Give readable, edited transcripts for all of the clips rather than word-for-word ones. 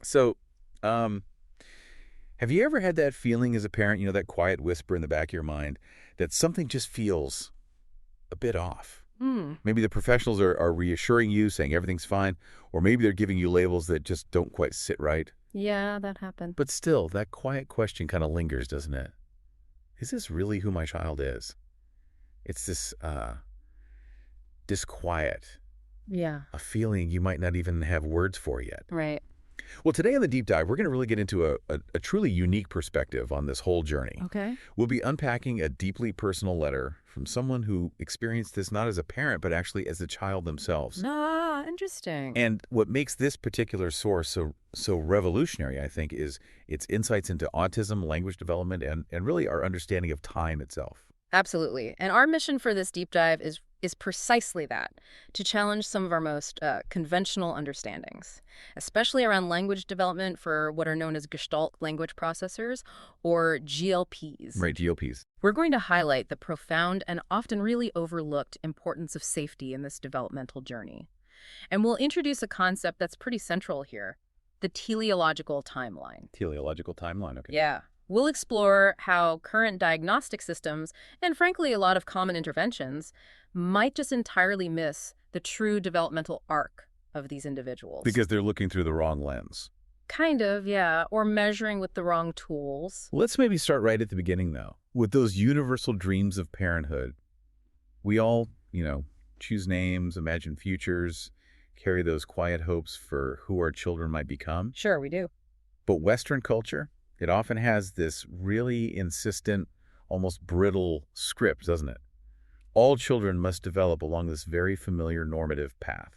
So, um, have you ever had that feeling as a parent, that quiet whisper in the back of your mind that something just feels a bit off? Hmm. Maybe the professionals are reassuring you, saying everything's fine, or maybe they're giving you labels that just don't quite sit right. Yeah, that happened. But still, that quiet question kind of lingers, doesn't it? Is this really who my child is? It's this disquiet, Yeah. a feeling you might not even have words for yet. Right. Well, today on the deep dive, we're going to really get into a truly unique perspective on this whole journey. Okay. We'll be unpacking a deeply personal letter from someone who experienced this not as a parent, but actually as a child themselves. Ah, interesting. And what makes this particular source so revolutionary, I think, is its insights into autism, language development, and really our understanding of time itself. Absolutely. And our mission for this deep dive is precisely that, to challenge some of our most conventional understandings, especially around language development for what are known as Gestalt Language Processors, or GLPs. Right, GLPs. We're going to highlight the profound and often really overlooked importance of safety in this developmental journey. And we'll introduce a concept that's pretty central here, the teleological timeline. Teleological timeline, okay. Yeah. We'll explore how current diagnostic systems, and frankly a lot of common interventions, might just entirely miss the true developmental arc of these individuals. Because they're looking through the wrong lens. Kind of, yeah, or measuring with the wrong tools. Let's maybe start right at the beginning, though, with those universal dreams of parenthood. We all, choose names, imagine futures, carry those quiet hopes for who our children might become. Sure, we do. But Western culture, it often has this really insistent, almost brittle script, doesn't it? All children must develop along this very familiar normative path.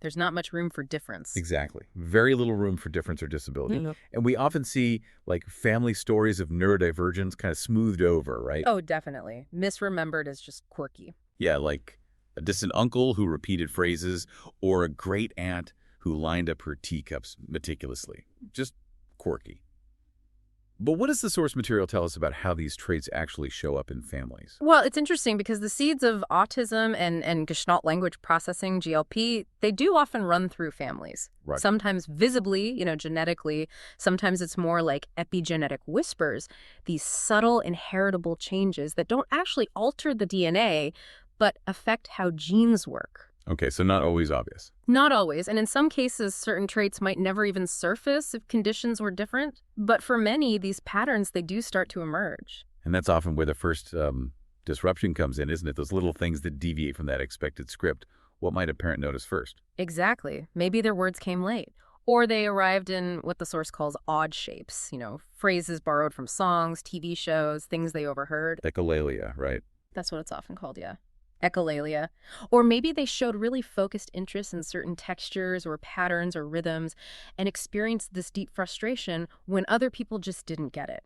There's not much room for difference. Exactly. Very little room for difference or disability. Mhm. And we often see family stories of neurodivergence kind of smoothed over, right? Oh, definitely. Misremembered as just quirky. Yeah, like a distant uncle who repeated phrases or a great aunt who lined up her teacups meticulously. Just quirky. But what does the source material tell us about how these traits actually show up in families? Well, it's interesting because the seeds of autism and Gestalt language processing, GLP, they do often run through families. Right. Sometimes visibly, genetically. Sometimes it's more like epigenetic whispers, these subtle inheritable changes that don't actually alter the DNA, but affect how genes work. Okay, so not always obvious. Not always, and in some cases, certain traits might never even surface if conditions were different. But for many, these patterns, they do start to emerge. And that's often where the first disruption comes in, isn't it? Those little things that deviate from that expected script. What might a parent notice first? Exactly. Maybe their words came late. Or they arrived in what the source calls odd shapes, phrases borrowed from songs, TV shows, things they overheard. Echolalia, right? That's what it's often called, yeah. Echolalia. Or maybe they showed really focused interest in certain textures or patterns or rhythms and experienced this deep frustration when other people just didn't get it.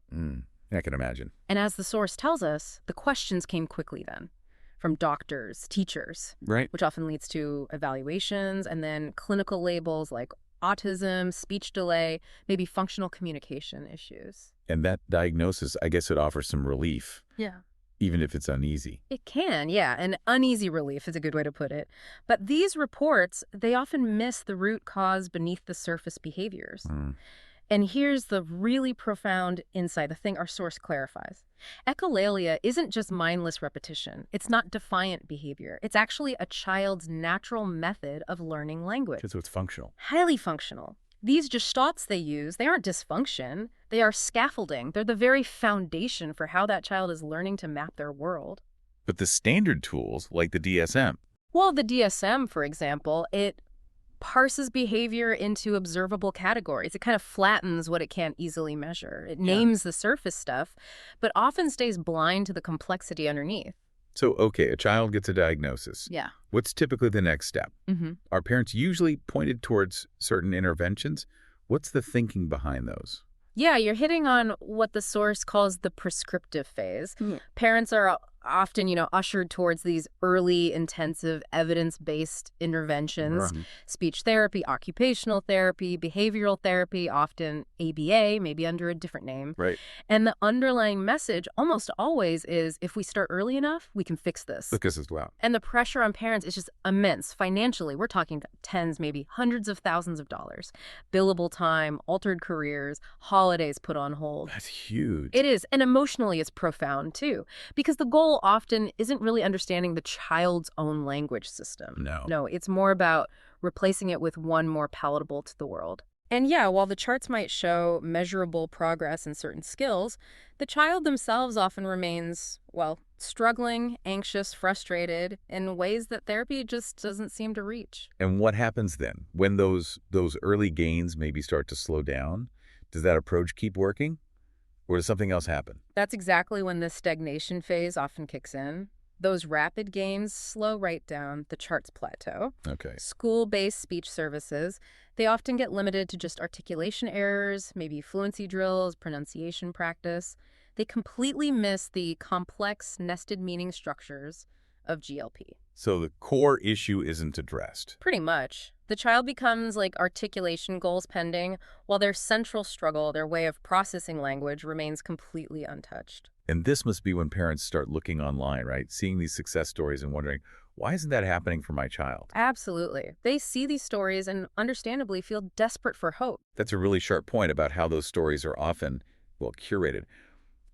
I can imagine. And as the source tells us, the questions came quickly then, from doctors, teachers, Right. which often leads to evaluations, and then clinical labels like autism, speech delay, maybe functional communication issues. And that diagnosis, I guess it offers some relief. Yeah. Even if it's uneasy. It can, yeah. An uneasy relief is a good way to put it. But these reports, they often miss the root cause beneath the surface behaviors. And here's the really profound insight, the thing our source clarifies. Echolalia isn't just mindless repetition. It's not defiant behavior. It's actually a child's natural method of learning language. So it's functional. Highly functional. These gestalts they use, they aren't dysfunction. They are scaffolding. They're the very foundation for how that child is learning to map their world. But the standard tools, like the DSM. Well, the DSM, for example, it parses behavior into observable categories. It kind of flattens what it can't easily measure. It names the surface stuff, but often stays blind to the complexity underneath. So, okay, a child gets a diagnosis. Yeah. What's typically the next step? Are parents usually pointed towards certain interventions? What's the thinking behind those? Yeah, you're hitting on what the source calls the prescriptive phase. Parents are often, ushered towards these early, intensive, evidence-based interventions, Right. speech therapy, occupational therapy, behavioral therapy, often ABA, maybe under a different name. Right. And the underlying message almost always is, if we start early enough, we can fix this. Because as well. And the pressure on parents is just immense. Financially, we're talking tens, maybe hundreds of thousands of dollars. Billable time, altered careers, holidays put on hold. That's huge. It is. And emotionally, it's profound, too. Because the goal often isn't really understanding the child's own language system. No, it's more about replacing it with one more palatable to the world. And yeah, while the charts might show measurable progress in certain skills, the child themselves often remains, well, struggling, anxious, frustrated in ways that therapy just doesn't seem to reach. And what happens then? When those early gains maybe start to slow down, does that approach keep working? Or does something else happen? That's exactly when the stagnation phase often kicks in. Those rapid gains slow right down, the charts plateau. Okay. School-based speech services, they often get limited to just articulation errors, maybe fluency drills, pronunciation practice. They completely miss the complex nested meaning structures of GLP. So the core issue isn't addressed. Pretty much. The child becomes like articulation goals pending, while their central struggle, their way of processing language, remains completely untouched. And this must be when parents start looking online, right? Seeing these success stories and wondering, why isn't that happening for my child? Absolutely. They see these stories and understandably feel desperate for hope. That's a really sharp point about how those stories are often, well, curated.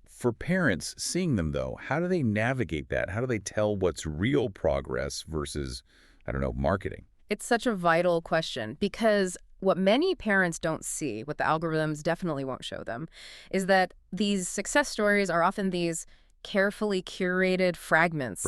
For parents, seeing them, though, how do they navigate that? How do they tell what's real progress versus, I don't know, marketing? It's such a vital question because what many parents don't see, what the algorithms definitely won't show them, is that these success stories are often these carefully curated fragments.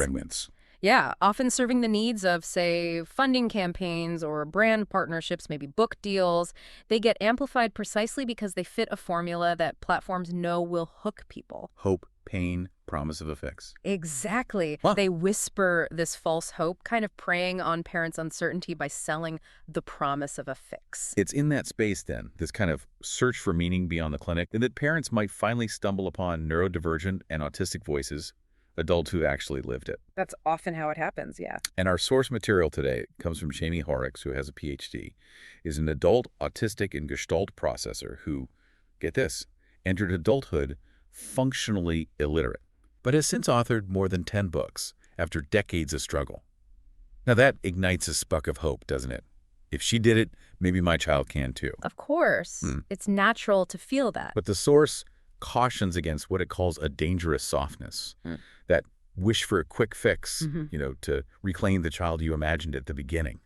Yeah, often serving the needs of, say, funding campaigns or brand partnerships, maybe book deals. They get amplified precisely because they fit a formula that platforms know will hook people. Hope, pain, promise of effects. Exactly. Huh. They whisper this false hope, kind of preying on parents' uncertainty by selling the promise of a fix. It's in that space, then, this kind of search for meaning beyond the clinic, and that parents might finally stumble upon neurodivergent and autistic voices, adults who've actually lived it. That's often how it happens, yeah. And our source material today comes from Jaime Hoerricks, who has a PhD, is an adult autistic and Gestalt processor who, get this, entered adulthood functionally illiterate, but has since authored more than 10 books after decades of struggle. Now that ignites a spark of hope, doesn't it? If she did it, maybe my child can too. Of course. It's natural to feel that. But the source cautions against what it calls a dangerous softness, that wish for a quick fix, to reclaim the child you imagined at the beginning,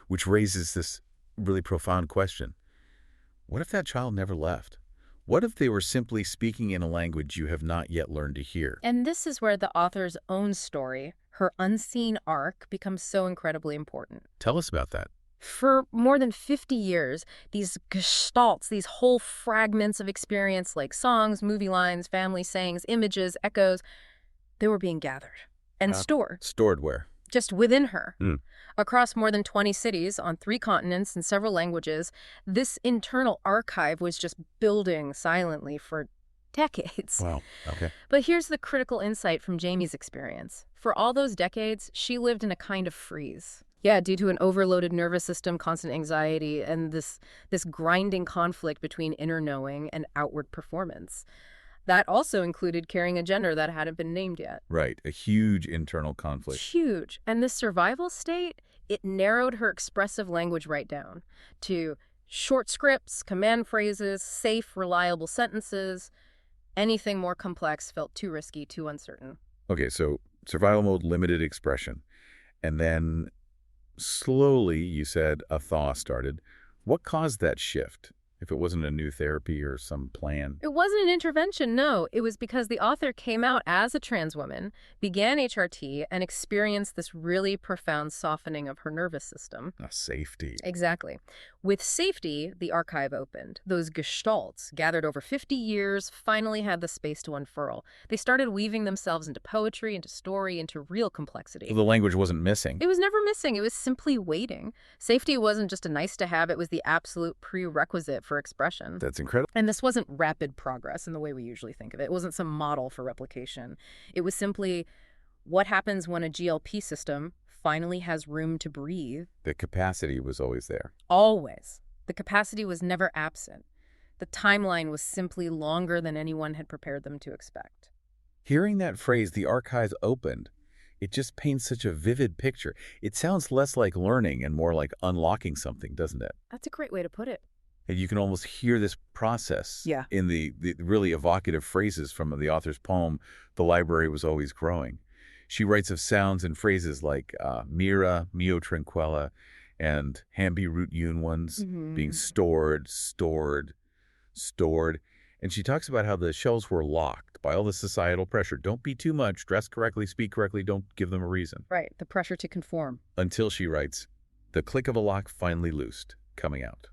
which raises this really profound question. What if that child never left? What if they were simply speaking in a language you have not yet learned to hear? And this is where the author's own story, her unseen arc, becomes so incredibly important. Tell us about that. For more than 50 years, these gestalts, these whole fragments of experience like songs, movie lines, family sayings, images, echoes, they were being gathered and stored. Stored where? Just within her. Across more than 20 cities on 3 continents and several languages, this internal archive was just building silently for decades. Wow. Okay. But here's the critical insight from Jaime's experience. For all those decades, she lived in a kind of freeze. Yeah, due to an overloaded nervous system, constant anxiety, and this grinding conflict between inner knowing and outward performance. That also included carrying a gender that hadn't been named yet. Right, a huge internal conflict. Huge. And this survival state, it narrowed her expressive language right down to short scripts, command phrases, safe, reliable sentences. Anything more complex felt too risky, too uncertain. Okay, so survival mode, limited expression. And then slowly, you said, a thaw started. What caused that shift? If it wasn't a new therapy or some plan? It wasn't an intervention, no. It was because the author came out as a trans woman, began HRT, and experienced this really profound softening of her nervous system. Safety. Exactly. With safety, the archive opened. Those gestalts, gathered over 50 years, finally had the space to unfurl. They started weaving themselves into poetry, into story, into real complexity. So the language wasn't missing. It was never missing. It was simply waiting. Safety wasn't just a nice to have. It was the absolute prerequisite for expression. That's incredible. And this wasn't rapid progress in the way we usually think of it. It wasn't some model for replication. It was simply What happens when a GLP system finally has room to breathe? The capacity was always there. Always. The capacity was never absent. The timeline was simply longer than anyone had prepared them to expect. Hearing that phrase, the archives opened, it just paints such a vivid picture. It sounds less like learning and more like unlocking something, doesn't it? That's a great way to put it. And you can almost hear this process in the really evocative phrases from the author's poem, The Library Was Always Growing. She writes of sounds and phrases like mira, mio tranquilla, and hambi root Younglings being stored. And she talks about how the shelves were locked by all the societal pressure. Don't be too much, dress correctly, speak correctly, don't give them a reason. Right, the pressure to conform. Until she writes, the click of a lock finally loosed, coming out.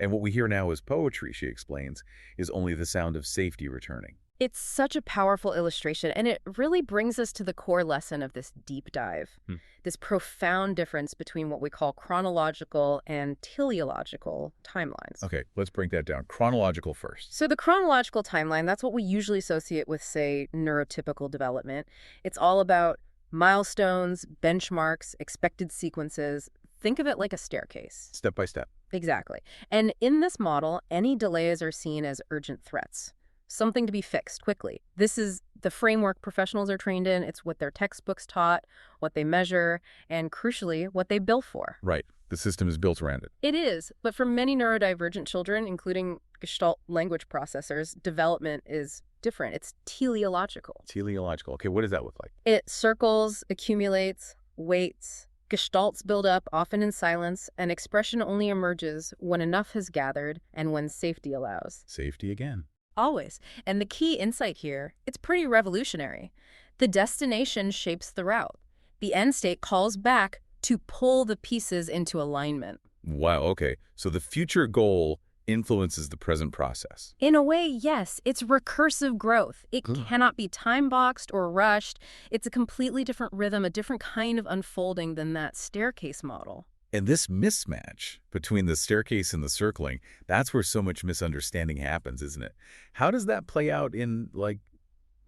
And what we hear now as poetry, she explains, is only the sound of safety returning. It's such a powerful illustration, and it really brings us to the core lesson of this deep dive, this profound difference between what we call chronological and teleological timelines. Okay, let's break that down. Chronological first. So the chronological timeline, that's what we usually associate with, say, neurotypical development. It's all about milestones, benchmarks, expected sequences. Think of it like a staircase. Step by step. Exactly. And in this model, any delays are seen as urgent threats. Something to be fixed quickly. This is the framework professionals are trained in. It's what their textbooks taught, what they measure, and crucially, what they bill for. Right. The system is built around it. It is. But for many neurodivergent children, including Gestalt language processors, development is different. It's teleological. Teleological. Okay, what does that look like? It circles, accumulates, waits. Gestalts build up, often in silence, and expression only emerges when enough has gathered and when safety allows. Safety again. Always. And the key insight here, it's pretty revolutionary. The destination shapes the route. The end state calls back to pull the pieces into alignment. Wow, okay. So the future goal influences the present process. In a way, yes. It's recursive growth. It cannot be time-boxed or rushed. It's a completely different rhythm, a different kind of unfolding than that staircase model. And this mismatch between the staircase and the circling, that's where so much misunderstanding happens, isn't it? How does that play out in, like,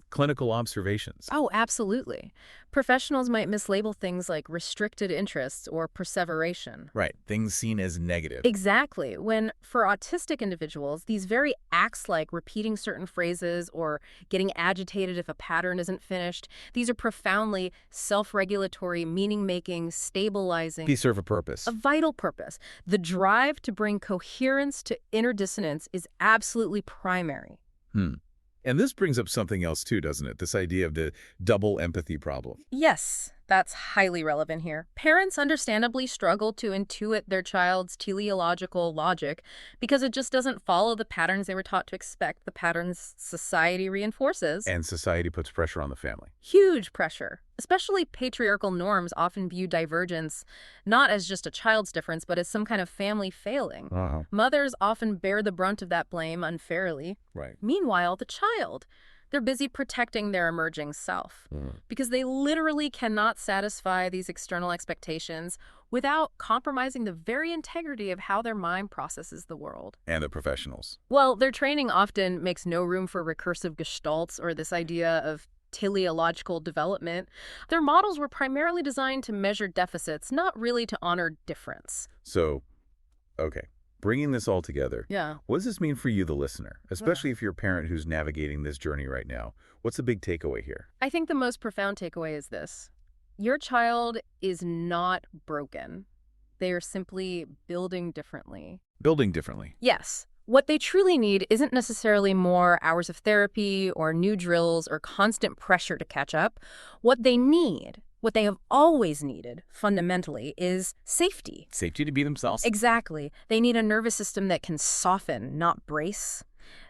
clinical observations? Oh, absolutely. Professionals might mislabel things like restricted interests or perseveration. Right, things seen as negative. Exactly. When, for autistic individuals, these very acts like repeating certain phrases or getting agitated if a pattern isn't finished, these are profoundly self-regulatory, meaning-making, stabilizing. They serve a purpose. A vital purpose. The drive to bring coherence to inner dissonance is absolutely primary. And this brings up something else too, doesn't it? This idea of the double empathy problem. Yes, that's highly relevant here. Parents understandably struggle to intuit their child's teleological logic because it just doesn't follow the patterns they were taught to expect, the patterns society reinforces. And society puts pressure on the family. Huge pressure. Especially patriarchal norms often view divergence not as just a child's difference, but as some kind of family failing. Mothers often bear the brunt of that blame unfairly. Right. Meanwhile, the child, they're busy protecting their emerging self because they literally cannot satisfy these external expectations without compromising the very integrity of how their mind processes the world. And the professionals. Well, their training often makes no room for recursive gestalts or this idea of teleological development. Their models were primarily designed to measure deficits, not really to honor difference. So, okay, bringing this all together, what does this mean for you, the listener, especially if you're a parent who's navigating this journey right now? What's the big takeaway here? I think the most profound takeaway is this. Your child is not broken. They are simply building differently. Building differently. Yes. What they truly need isn't necessarily more hours of therapy or new drills or constant pressure to catch up. What they need, what they have always needed, fundamentally, is safety. Safety to be themselves. Exactly. They need a nervous system that can soften, not brace.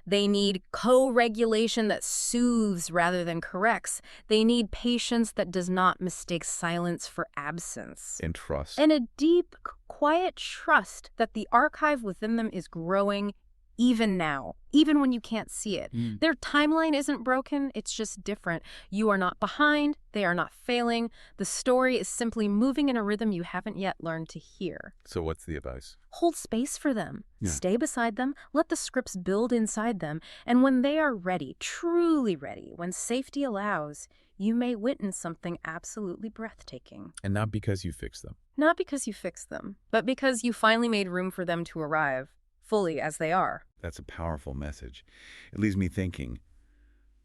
They need co-regulation that soothes rather than corrects. They need patience that does not mistake silence for absence. And trust. And a deep, quiet trust that the archive within them is growing even now, even when you can't see it. Mm. Their timeline isn't broken, it's just different. You are not behind, they are not failing. The story is simply moving in a rhythm you haven't yet learned to hear. So what's the advice? Hold space for them. Yeah. Stay beside them. Let the scripts build inside them. And when they are ready, truly ready, when safety allows, you may witness something absolutely breathtaking. And not because you fix them. Not because you fixed them, but because you finally made room for them to arrive, fully as they are. That's a powerful message. It leaves me thinking,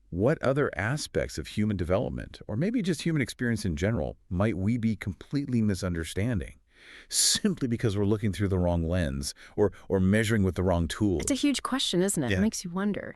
what other aspects of human development, or maybe just human experience in general, might we be completely misunderstanding simply because we're looking through the wrong lens or measuring with the wrong tools? It's a huge question, isn't it? Yeah. It makes you wonder.